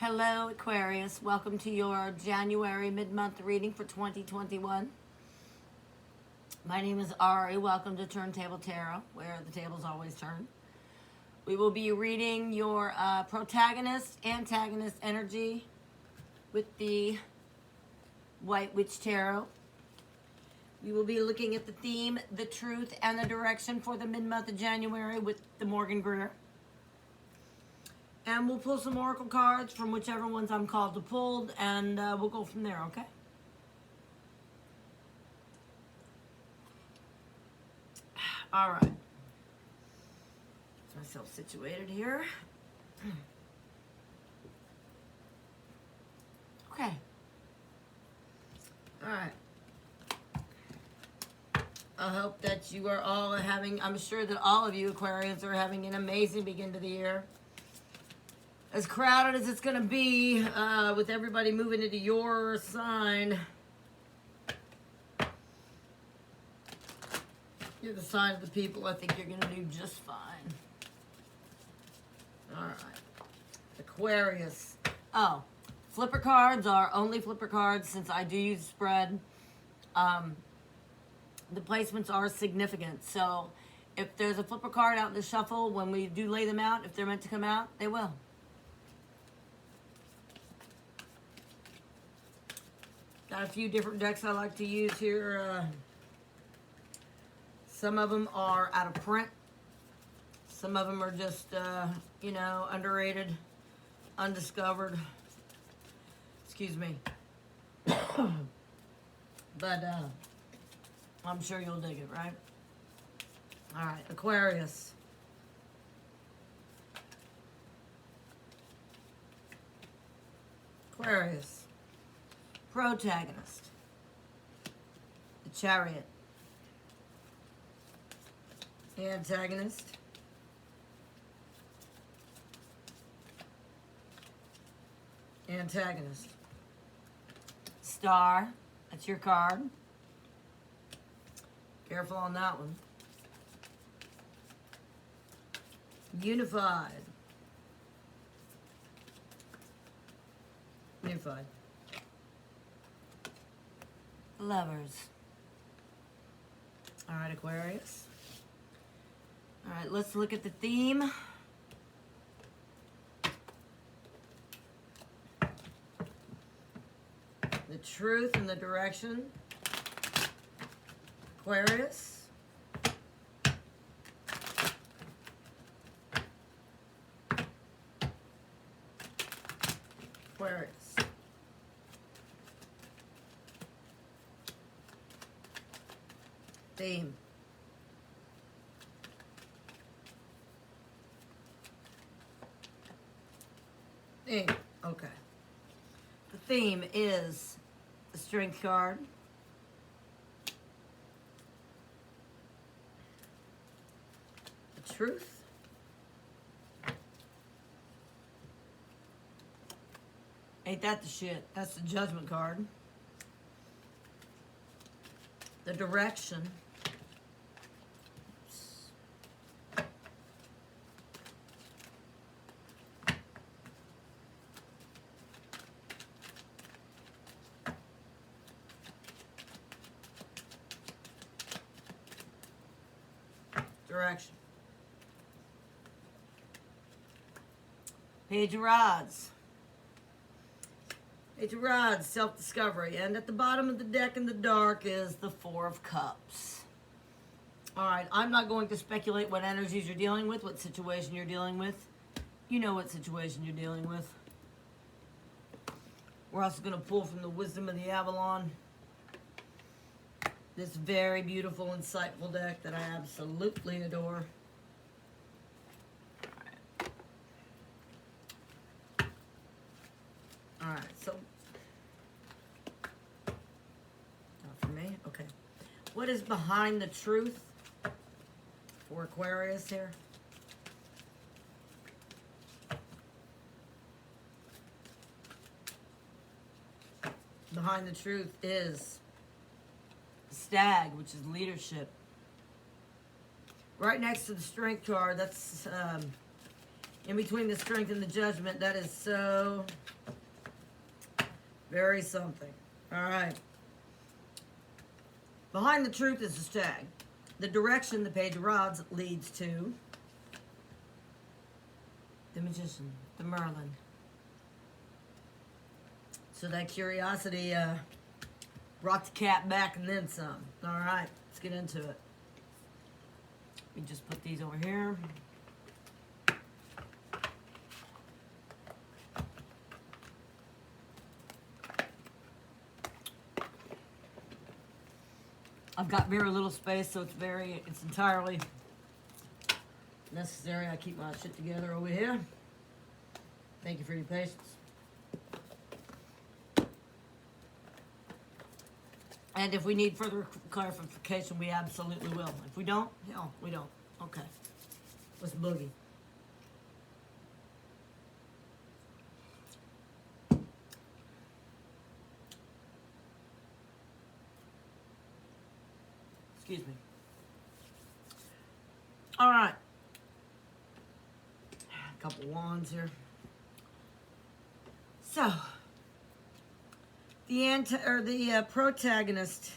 Hello, Aquarius. Welcome to your January mid-month reading for 2021. My name is Ari. Welcome to Turntable Tarot, where the tables always turn. We will be reading your protagonist, antagonist energy with the White Witch Tarot. We will be looking at the theme, the truth, and the direction for the mid-month of January with the Morgan Greer. And we'll pull some oracle cards from whichever ones I'm called to pull, and we'll go from there, okay? All right. Get myself situated here. Okay. All right. I hope that you are all having, I'm sure that all of you Aquarians are having an amazing beginning to the year. As crowded as it's going to be with everybody moving into your sign. You're the sign of the people. I think you're going to do just fine. All right. Aquarius. Oh, flipper cards are only flipper cards since I do use spread. The placements are significant. So if there's a flipper card out in the shuffle, when we do lay them out, if they're meant to come out, they will. Got a few different decks I like to use here. Some of them are out of print. Some of them are just, underrated, undiscovered. Excuse me. But I'm sure you'll dig it, right? All right, Aquarius. Aquarius. Protagonist. The Chariot. Antagonist. Antagonist. Star. That's your card. Careful on that one. Unified. Unified. Lovers. All right, Aquarius. All right, let's look at the theme. The truth and the direction. Aquarius. Aquarius. Theme. Theme. Okay. The theme is the Strength card. The Truth. Ain't that the shit? That's the Judgment card. The Direction. Direction. Page of Rods. Page of Rods, self-discovery. And at the bottom of the deck in the dark is the Four of Cups. All right, I'm not going to speculate what energies you're dealing with, what situation you're dealing with. You know what situation you're dealing with. We're also going to pull from the Wisdom of the Avalon. This very beautiful, insightful deck that I absolutely adore. All right, so not for me. Okay, what is behind the truth for Aquarius here? Behind the truth is Stag, which is leadership. Right next to the Strength card, that's In between the strength and the judgment, that is so very something. All right. Behind the truth is the stag. The direction the Page of Rods leads to the Magician, the Merlin. So that curiosity brought the cat back and then some. All right, let's get into it. We just put these over here. I've got very little space, so it's entirely necessary. I keep my shit together over here. Thank you for your patience. And if we need further clarification, we absolutely will. If we don't, hell, we don't. Okay. Let's boogie. Excuse me. All right. A couple wands here. So, the protagonist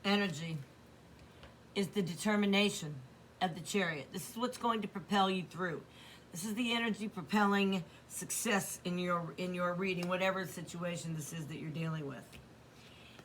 energy is the determination of the Chariot. This is what's going to propel you through. This is the energy propelling success in your reading, whatever situation this is that you're dealing with.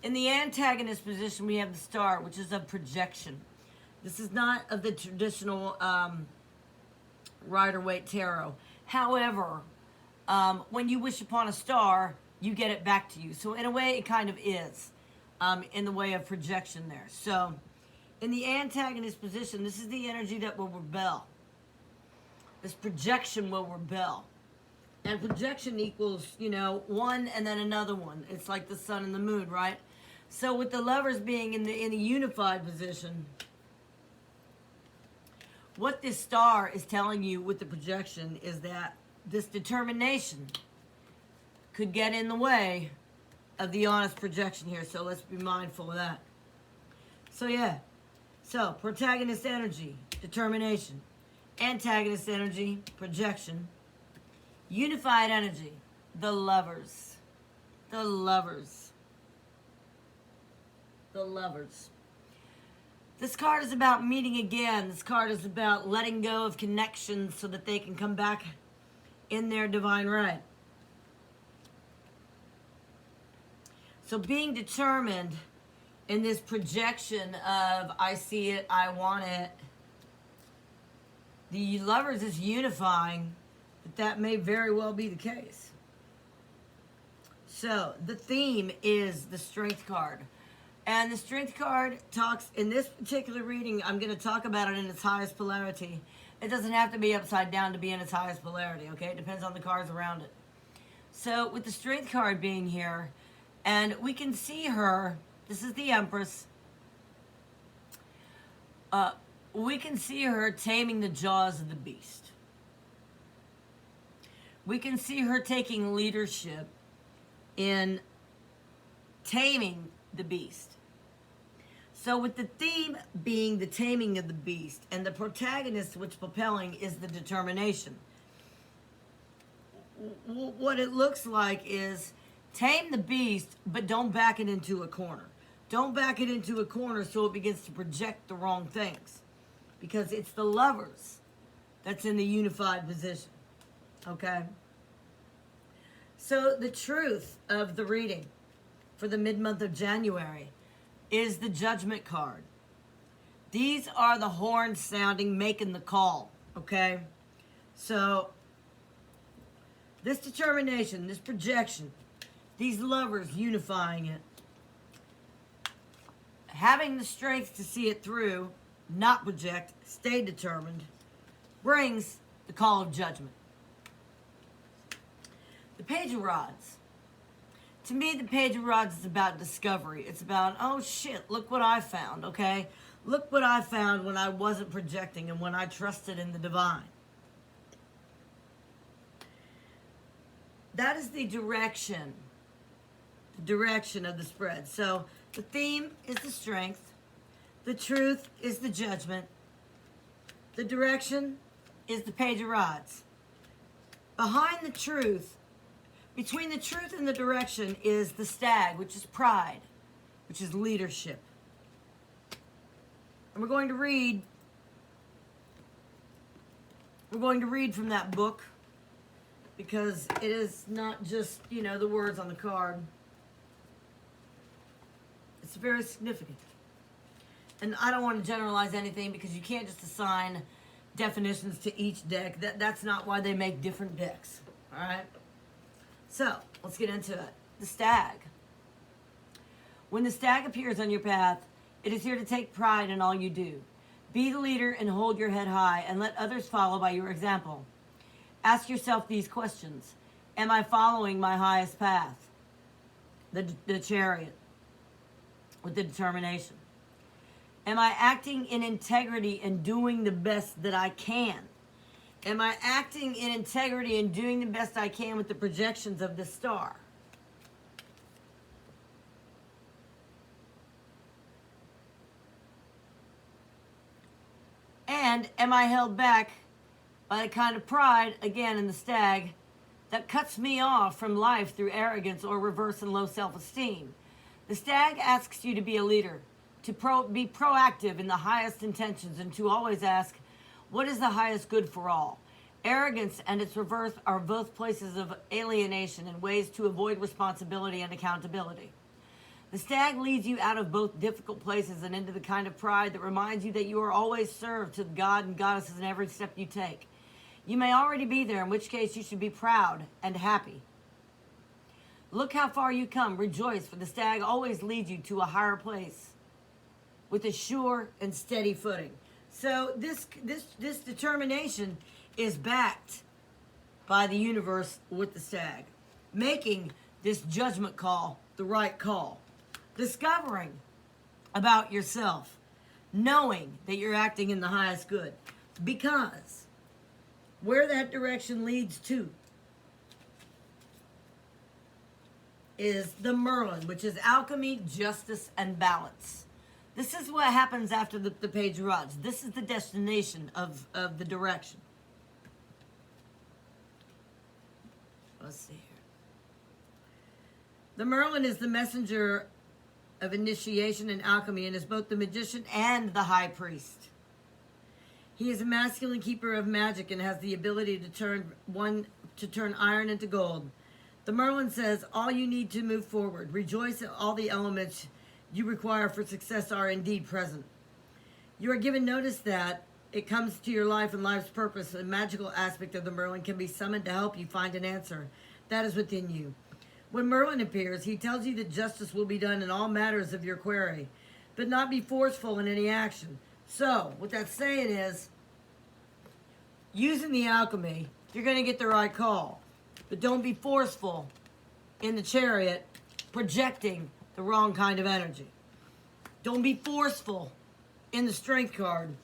In the antagonist position, we have the Star, which is a projection. This is not of the traditional Rider-Waite tarot. However, when you wish upon a star, you get it back to you. So in a way, it kind of is in the way of projection there. So in the antagonist position, this is the energy that will rebel. This projection will rebel. And projection equals, one and then another one. It's like the sun and the moon, right? So with the Lovers being in the unified position, what this star is telling you with the projection is that this determination could get in the way of the honest projection here. So let's be mindful of that. So yeah. So protagonist energy, determination. Antagonist energy, projection. Unified energy, the Lovers. The Lovers. The Lovers. This card is about meeting again. This card is about letting go of connections so that they can come back in their divine right. So being determined in this projection of I see it, I want it. The Lovers is unifying, but that may very well be the case. So the theme is the Strength card. And the Strength card talks, in this particular reading, I'm going to talk about it in its highest polarity. It doesn't have to be upside down to be in its highest polarity, okay? It depends on the cards around it. So with the Strength card being here, and we can see her, this is the Empress. We can see her taming the jaws of the beast. We can see her taking leadership in taming the beast. So with the theme being the taming of the beast, and the protagonist which propelling is the determination, what it looks like is tame the beast, but don't back it into a corner. Don't back it into a corner so it begins to project the wrong things. Because it's the Lovers that's in the unified position. Okay? So the truth of the reading for the mid-month of January is the Judgment card. These are the horns sounding, making the call. Okay? So this determination, this projection, these Lovers unifying it, having the strength to see it through, not project, stay determined, brings the call of judgment. The Page of Rods. To me, the Page of Rods is about discovery. It's about, oh shit, look what I found, okay? Look what I found when I wasn't projecting and when I trusted in the divine. That is the direction of the spread. So the theme is the strength. The truth is the judgment. The direction is the Page of Rods. Behind the truth, between the truth and the direction is the Stag, which is pride, which is leadership. And we're going to read from that book, because it is not just, the words on the card. It's very significant. And I don't want to generalize anything, because you can't just assign definitions to each deck. That's not why they make different decks. All right? So, let's get into it. The Stag. When the Stag appears on your path, it is here to take pride in all you do. Be the leader and hold your head high, and let others follow by your example. Ask yourself these questions. Am I following my highest path? The Chariot, with the determination. Am I acting in integrity and doing the best that I can? Am I acting in integrity and doing the best I can with the projections of the star? And am I held back by the kind of pride, again in the Stag, that cuts me off from life through arrogance or reverse and low self-esteem? The Stag asks you to be a leader, to be proactive in the highest intentions, and to always ask, what is the highest good for all? Arrogance and its reverse are both places of alienation and ways to avoid responsibility and accountability. The Stag leads you out of both difficult places and into the kind of pride that reminds you that you are always served to God and goddesses in every step you take. You may already be there, in which case you should be proud and happy. Look how far you come. Rejoice, for the Stag always leads you to a higher place with a sure and steady footing. So this determination is backed by the universe with the Stag, making this judgment call the right call. Discovering about yourself, knowing that you're acting in the highest good, because where that direction leads to is the Merlin, which is alchemy, justice, and balance. This is what happens after the Page of Rods. This is the destination of the direction. Let's see here. The Merlin is the messenger of initiation and alchemy, and is both the magician and the high priest. He is a masculine keeper of magic and has the ability to turn iron into gold. The Merlin says, all you need to move forward. Rejoice that all the elements you require for success are indeed present. You are given notice that it comes to your life and life's purpose. A magical aspect of the Merlin can be summoned to help you find an answer that is within you. When Merlin appears, he tells you that justice will be done in all matters of your query, but not be forceful in any action. So, what that's saying is, using the alchemy, you're going to get the right call. But don't be forceful in the Chariot, projecting the wrong kind of energy. Don't be forceful in the Strength card,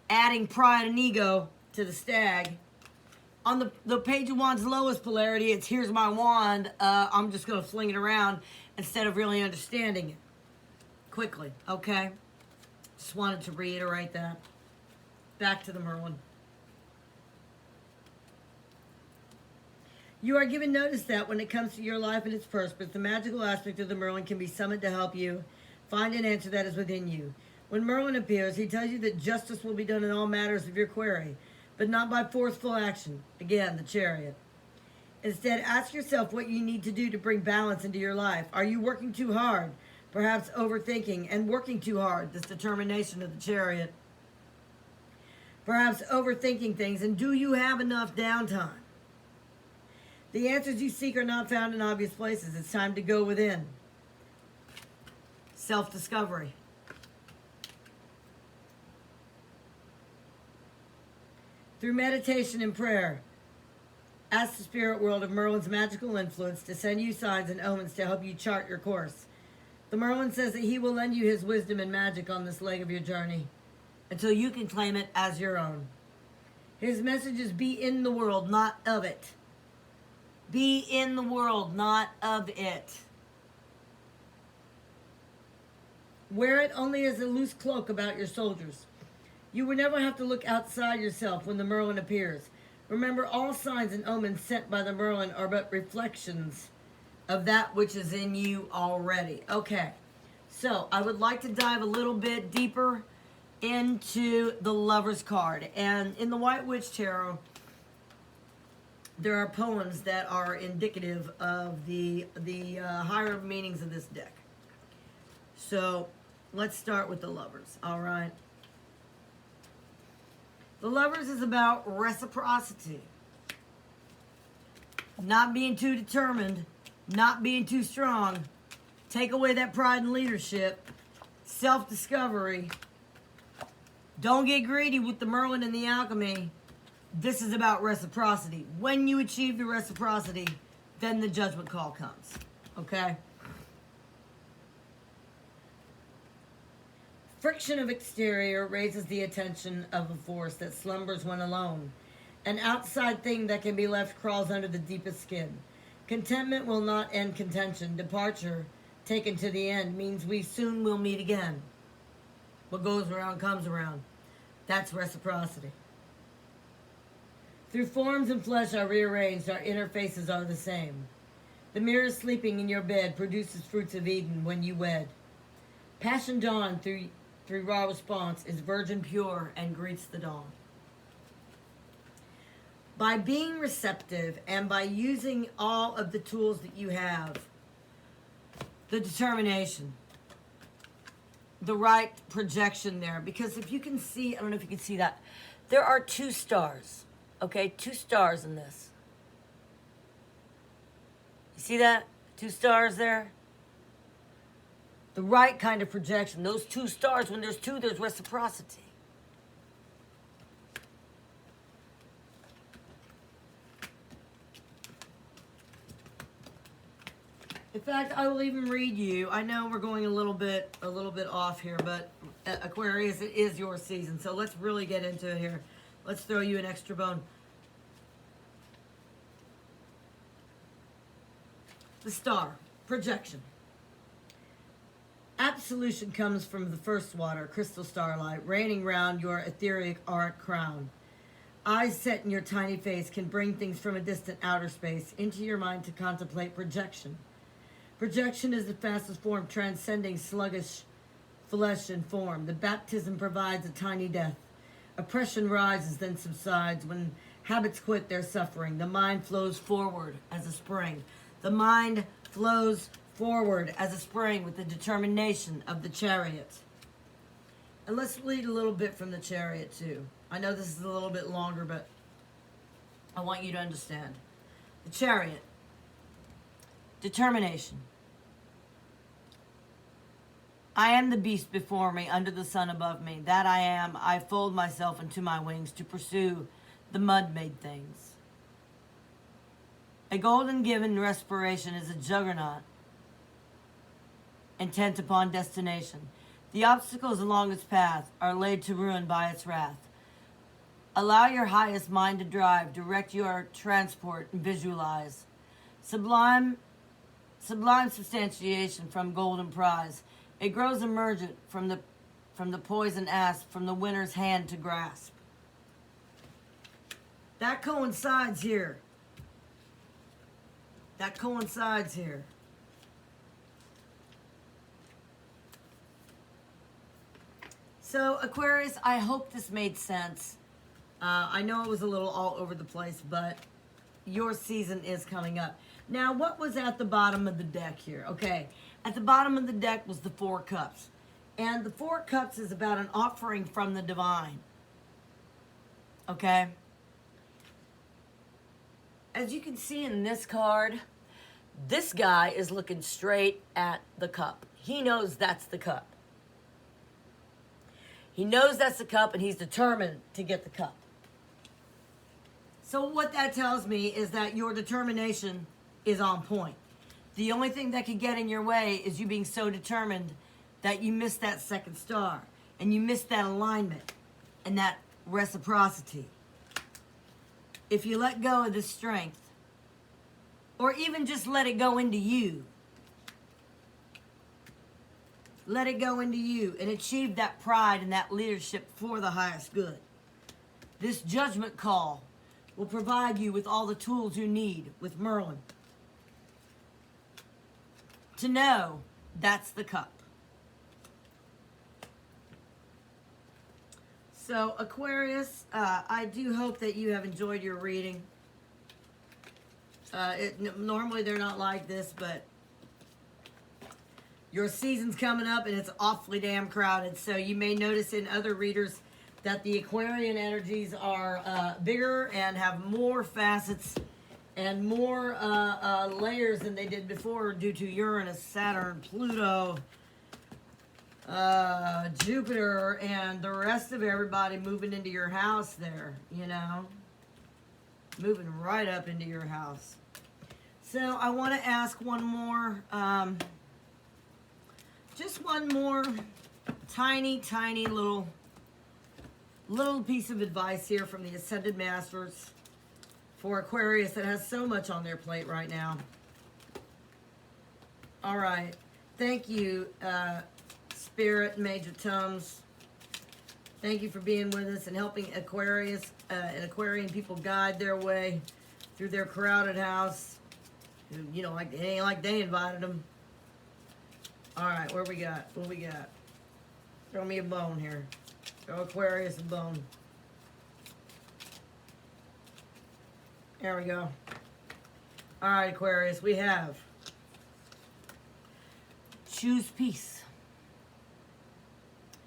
adding pride and ego to the Stag. On the Page of Wands' lowest polarity, it's here's my wand, I'm just going to fling it around instead of really understanding it quickly, okay? Just wanted to reiterate that. Back to the Merlin. You are given notice that when it comes to your life and its purpose, the magical aspect of the Merlin can be summoned to help you find an answer that is within you. When Merlin appears, he tells you that justice will be done in all matters of your query, but not by forceful action. Again, the Chariot. Instead, ask yourself what you need to do to bring balance into your life. Are you working too hard? Perhaps overthinking and working too hard, this determination of the Chariot. Perhaps overthinking things, and do you have enough downtime? The answers you seek are not found in obvious places. It's time to go within. Self-discovery. Through meditation and prayer, ask the spirit world of Merlin's magical influence to send you signs and omens to help you chart your course. The Merlin says that he will lend you his wisdom and magic on this leg of your journey until you can claim it as your own. His message is be in the world, not of it. Be in the world, not of it. Wear it only as a loose cloak about your soldiers. You will never have to look outside yourself when the Merlin appears. Remember, all signs and omens sent by the Merlin are but reflections of that which is in you already. Okay, so I would like to dive a little bit deeper into the Lover's card. And in the White Witch Tarot, there are poems that are indicative of the higher meanings of this deck. So let's start with the Lovers, all right? The Lovers is about reciprocity. Not being too determined, not being too strong. Take away that pride and leadership, self-discovery. Don't get greedy with the Merlin and the alchemy. This is about reciprocity. When you achieve the reciprocity, then the judgment call comes. Okay? Friction of exterior raises the attention of a force that slumbers when alone. An outside thing that can be left crawls under the deepest skin. Contentment will not end contention. Departure, taken to the end, means we soon will meet again. What goes around comes around. That's reciprocity. Through forms and flesh are rearranged, our interfaces are the same. The mirror sleeping in your bed produces fruits of Eden when you wed. Passion dawn through raw response is virgin pure and greets the dawn. By being receptive and by using all of the tools that you have, the determination, the right projection there, because if you can see, I don't know if you can see that, there are 2 stars. Okay, 2 stars in this. You see that? 2 stars there? The right kind of projection. Those 2 stars, when there's 2, there's reciprocity. In fact, I will even read you. I know we're going a little bit off here, but Aquarius, it is your season. So let's really get into it here. Let's throw you an extra bone. The star, projection. Absolution comes from the first water, crystal starlight, raining round your etheric auric crown. Eyes set in your tiny face can bring things from a distant outer space into your mind to contemplate projection. Projection is the fastest form, transcending sluggish flesh and form. The baptism provides a tiny death. Oppression rises, then subsides. When habits quit their suffering, the mind flows forward as a spring. The mind flows forward as a spring with the determination of the Chariot. And let's read a little bit from the Chariot too. I know this is a little bit longer, but I want you to understand. The Chariot. Determination. I am the beast before me, under the sun above me. That I am, I fold myself into my wings to pursue the mud-made things. A golden given respiration is a juggernaut, intent upon destination. The obstacles along its path are laid to ruin by its wrath. Allow your highest mind to drive, direct your transport, and visualize. Sublime substantiation from golden prize. It grows emergent from the poison asp, from the winner's hand to grasp. That coincides here. That coincides here. So, Aquarius, I hope this made sense. I know it was a little all over the place, but your season is coming up. Now, what was at the bottom of the deck here? Okay, at the bottom of the deck was the 4 cups. And the 4 cups is about an offering from the divine. Okay? As you can see in this card, this guy is looking straight at the cup. He knows that's the cup. He knows that's the cup, and he's determined to get the cup. So what that tells me is that your determination is on point. The only thing that could get in your way is you being so determined that you miss that second star, and you miss that alignment and that reciprocity. If you let go of this strength, or even just let it go into you, Let it go into you and achieve that pride and that leadership for the highest good. This judgment call will provide you with all the tools you need with Merlin to know that's the cup. So Aquarius, I do hope that you have enjoyed your reading. Normally they're not like this, but your season's coming up and it's awfully damn crowded. So you may notice in other readers that the Aquarian energies are bigger and have more facets and more layers than they did before due to Uranus, Saturn, Pluto, Jupiter, and the rest of everybody moving into your house there, you know, moving right up into your house. So I want to ask one more, just one more tiny little piece of advice here from the Ascended Masters for Aquarius that has so much on their plate right now. All right. Thank you, Spirit, Major Tums. Thank you for being with us and helping Aquarius and Aquarian people guide their way through their crowded house. You know, like it ain't like they invited them. All right, what we got? What we got? Throw me a bone here. Throw Aquarius a bone. There we go. All right, Aquarius, we have choose peace.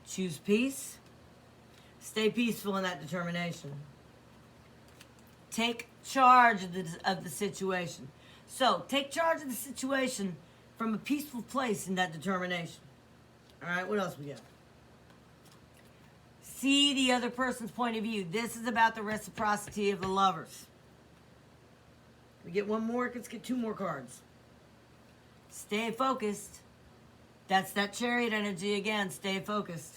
Choose peace. Stay peaceful in that determination. Take charge of the situation. So, take charge of the situation from a peaceful place in that determination. All right, what else we got? See the other person's point of view. This is about the reciprocity of the lovers. We get one more, let's get two more cards. Stay focused. That's that Chariot energy again, stay focused.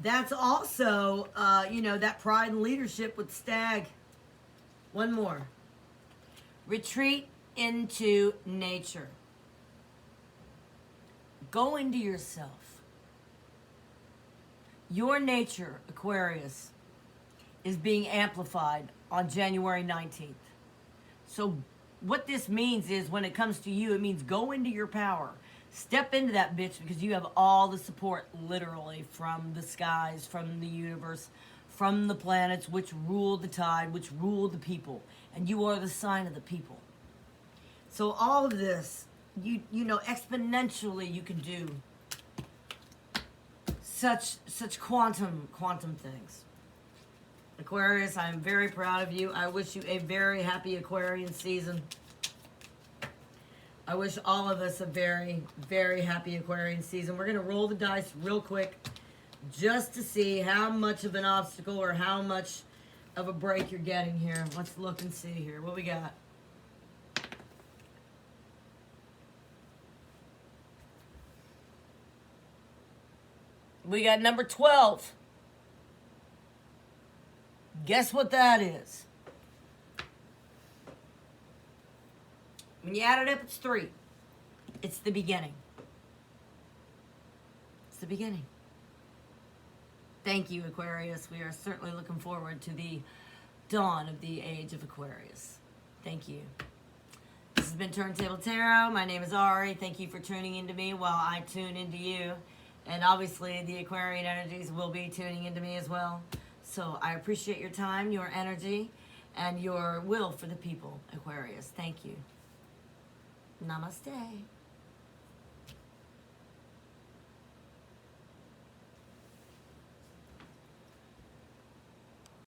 That's also, you know, that pride and leadership with Stag. One more. Retreat into nature. Go into yourself. Your nature, Aquarius, is being amplified on January 19th. So what this means is when it comes to you, it means go into your power. Step into that bitch because you have all the support literally from the skies, from the universe, from the planets which rule the tide, which rule the people. And you are the sign of the people. So all of this, you know, exponentially you can do such quantum things. Aquarius, I am very proud of you. I wish you a very happy Aquarian season. I wish all of us a very, very happy Aquarian season. We're going to roll the dice real quick just to see how much of an obstacle or how much of a break you're getting here. Let's look and see here. What we got? We got number 12. Guess what that is? When you add it up, it's 3. It's the beginning. It's the beginning. Thank you, Aquarius. We are certainly looking forward to the dawn of the age of Aquarius. Thank you. This has been Turntable Tarot. My name is Ari. Thank you for tuning into me while I tune into you. And obviously, the Aquarian energies will be tuning into me as well. So I appreciate your time, your energy, and your will for the people, Aquarius. Thank you. Namaste.